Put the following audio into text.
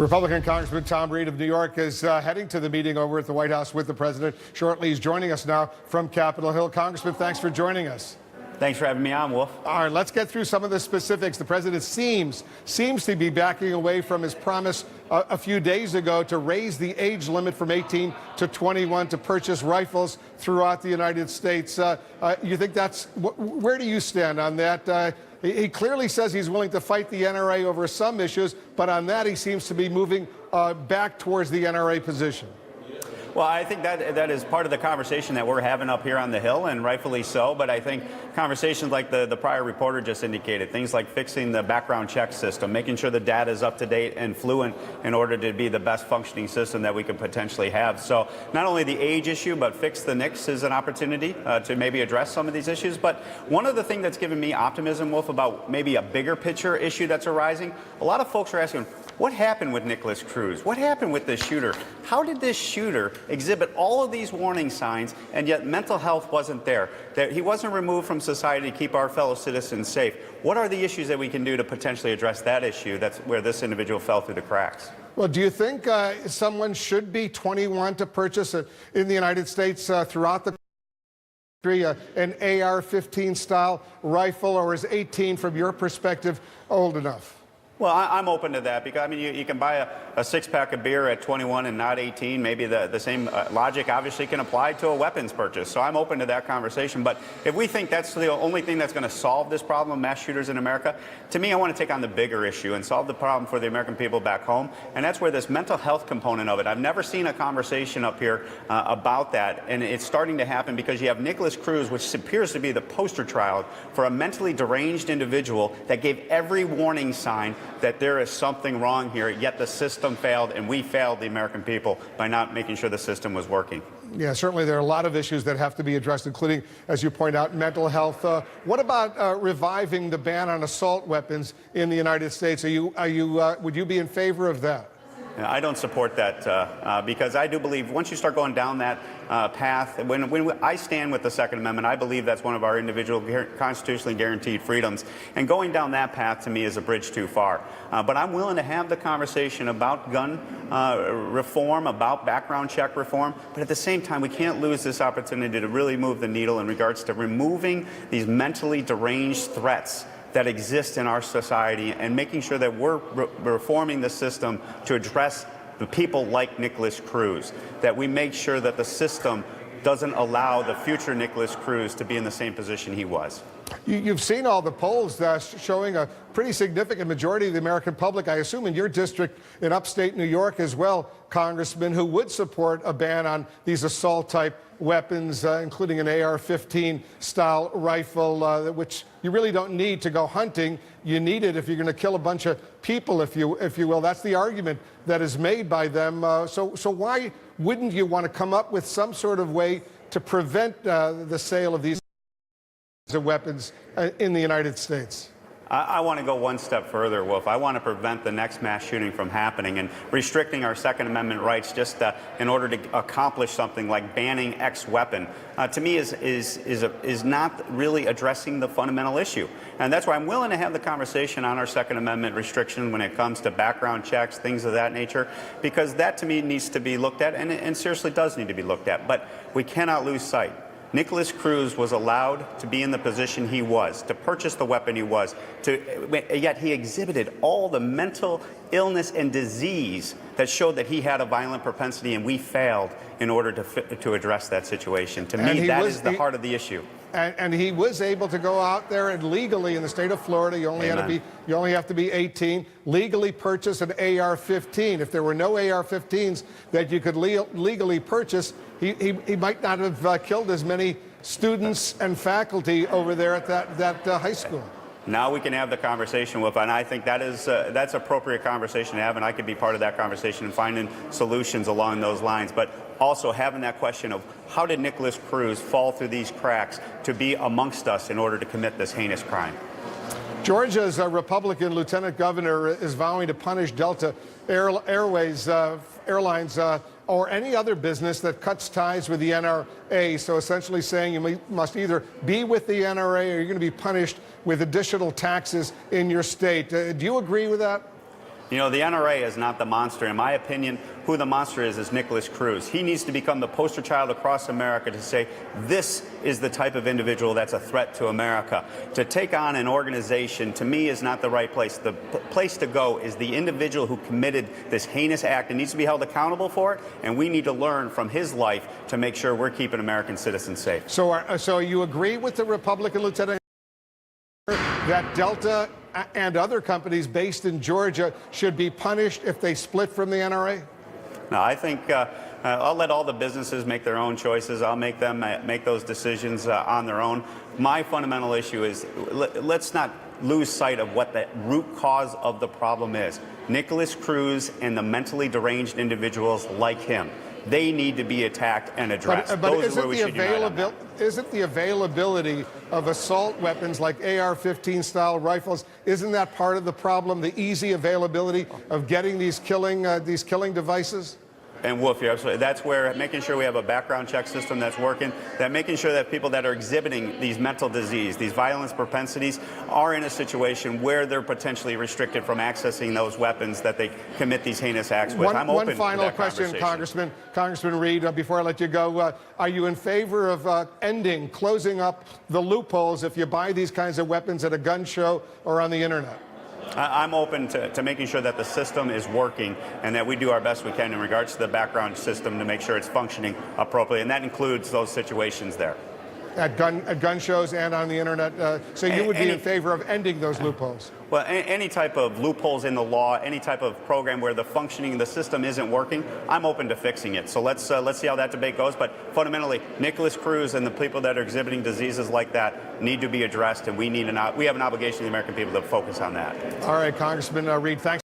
Republican Congressman Tom Reed of New York is heading to the meeting over at the White House with the president shortly. He's joining us now from Capitol Hill. Congressman, thanks for joining us. Thanks for having me on, Wolf. All right, let's get through some of the specifics. The president seems to be backing away from his promise a few days ago to raise the age limit from 18 to 21 to purchase rifles throughout the United States. You think where do you stand on that? He clearly says he's willing to fight the NRA over some issues, but on that he seems to be moving back towards the NRA position. Well, I think that is part of the conversation that we're having up here on the Hill, and rightfully so. But I think conversations like the prior reporter just indicated, things like fixing the background check system, making sure the data is up to date and fluent in order to be the best functioning system that we could potentially have. So not only the age issue, but fix the NICS is an opportunity to maybe address some of these issues. But one of the things that's given me optimism, Wolf, about maybe a bigger picture issue that's arising, a lot of folks are asking, what happened with Nikolas Cruz? What happened with this shooter? How did this shooter exhibit all of these warning signs and yet mental health wasn't there? That he wasn't removed from society to keep our fellow citizens safe. What are the issues that we can do to potentially address that issue? That's where this individual fell through the cracks. Well, do you think someone should be 21 to purchase in the United States throughout the country an AR-15 style rifle, or is 18 from your perspective old enough? Well, I'm open to that because, I mean, you can buy a six-pack of beer at 21 and not 18. Maybe the same logic obviously can apply to a weapons purchase. So I'm open to that conversation. But if we think that's the only thing that's going to solve this problem of mass shooters in America, to me, I want to take on the bigger issue and solve the problem for the American people back home. And that's where this mental health component of it. I've never seen a conversation up here about that. And it's starting to happen because you have Nikolas Cruz, which appears to be the poster child for a mentally deranged individual that gave every warning sign that there is something wrong here, yet the system failed, and we failed the American people by not making sure the system was working. Yeah, certainly there are a lot of issues that have to be addressed, including, as you point out, mental health. What about reviving the ban on assault weapons in the United States? Would you be in favor of that? I don't support that because I do believe once you start going down that path, when I stand with the Second Amendment, I believe that's one of our individual constitutionally guaranteed freedoms. And going down that path to me is a bridge too far. But I'm willing to have the conversation about gun reform, about background check reform. But at the same time, we can't lose this opportunity to really move the needle in regards to removing these mentally deranged threats that exist in our society and making sure that we're reforming the system to address the people like Nikolas Cruz, that we make sure that the system doesn't allow the future Nikolas Cruz to be in the same position he was. You've seen all the polls showing a pretty significant majority of the American public, I assume in your district in upstate New York as well, Congressman, who would support a ban on these assault-type weapons, including an AR-15 style rifle, which you really don't need to go hunting. You need it if you're going to kill a bunch of people, if you will. That's the argument that is made by them. So why wouldn't you want to come up with some sort of way to prevent the sale of these weapons in the United States? I want to go one step further, Wolf. I want to prevent the next mass shooting from happening, and restricting our Second Amendment rights just in order to accomplish something like banning X weapon, to me is not really addressing the fundamental issue. And that's why I'm willing to have the conversation on our Second Amendment restriction when it comes to background checks, things of that nature, because that to me needs to be looked at, and seriously does need to be looked at. But we cannot lose sight. Nikolas Cruz was allowed to be in the position he was, to purchase the weapon he was, yet he exhibited all the mental illness and disease that showed that he had a violent propensity, and we failed in order to address that situation. To me, that is the heart of the issue. And he was able to go out there and legally, in the state of Florida, you only have to be 18, legally purchase an AR-15. If there were no AR-15s that you could legally purchase, he might not have killed as many students and faculty over there at that high school. Now we can have the conversation with, and I think that's appropriate conversation to have, and I could be part of that conversation and finding solutions along those lines. But also having that question of how did Nikolas Cruz fall through these cracks to be amongst us in order to commit this heinous crime? Georgia's Republican lieutenant governor is vowing to punish Delta Airlines or any other business that cuts ties with the NRA. So essentially saying you must either be with the NRA or you're going to be punished with additional taxes in your state. Do you agree with that? You know, the NRA is not the monster. In my opinion, who the monster is Nicholas Cruz. He needs to become the poster child across America to say, this is the type of individual that's a threat to America. To take on an organization, to me, is not the right place. The place to go is the individual who committed this heinous act and needs to be held accountable for it, and we need to learn from his life to make sure we're keeping American citizens safe. So you agree with the Republican Lieutenant that Delta and other companies based in Georgia should be punished if they split from the NRA? No, I think I'll let all the businesses make their own choices. I'll make them make those decisions on their own. My fundamental issue is let's not lose sight of what the root cause of the problem is. Nicholas Cruz and the mentally deranged individuals like him. They need to be attacked and addressed. But isn't the availability of assault weapons like AR-15 style rifles, isn't that part of the problem, the easy availability of getting these killing devices? And Wolf, you're absolutely. That's where making sure we have a background check system that's working, that making sure that people that are exhibiting these mental disease, these violence propensities, are in a situation where they're potentially restricted from accessing those weapons that they commit these heinous acts with. I'm open one final to that question, Congressman Reed, before I let you go. Are you in favor of closing up the loopholes if you buy these kinds of weapons at a gun show or on the internet? I'm open to making sure that the system is working and that we do our best we can in regards to the background system to make sure it's functioning appropriately, and that includes those situations there. At gun shows and on the internet, so you would be in favor of ending those loopholes? Well, any type of loopholes in the law, any type of program where the functioning of the system isn't working, I'm open to fixing it. So let's see how that debate goes. But fundamentally, Nicholas Cruz and the people that are exhibiting diseases like that need to be addressed, and we have an obligation to the American people to focus on that. All right, Congressman Reed, thanks.